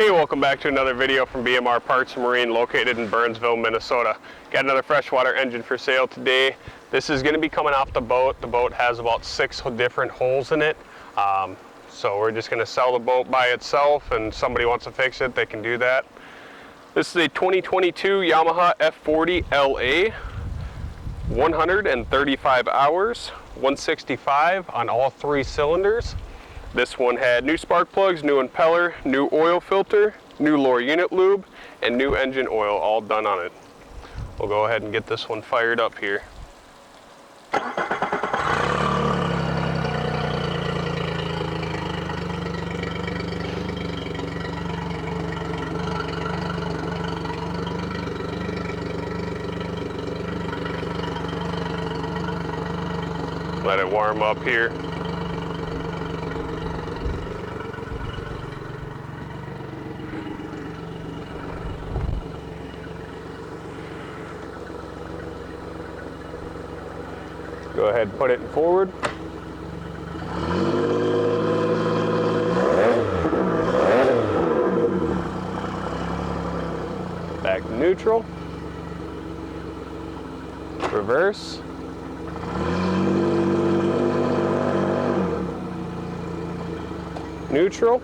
Hey, welcome back to another video from BMR Parts and Marine, located in Burnsville, Minnesota. Got another freshwater engine for sale today. This is going to be coming off the boat. The boat has about 6 different holes in it. So we're just going to sell the boat by itself, and somebody wants to fix it, they can do that. This is a 2022 Yamaha F40LA, 135 hours, 165 on all 3 cylinders. This one had new spark plugs, new impeller, new oil filter, new lower unit lube, and new engine oil all done on it. We'll go ahead and get this one fired up here. Let it warm up here. Go ahead and put it forward. Back to neutral. Reverse. Neutral.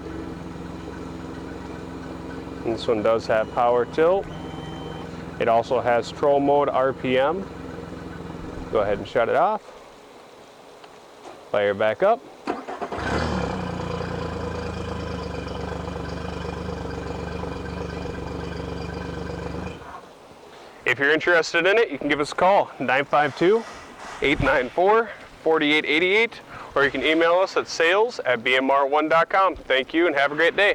And this one does have power tilt. It also has troll mode RPM. Go ahead and shut it off. Fire back up. If you're interested in it, you can give us a call, 952-894-4888, or you can email us at sales@bmr1.com. Thank you and have a great day.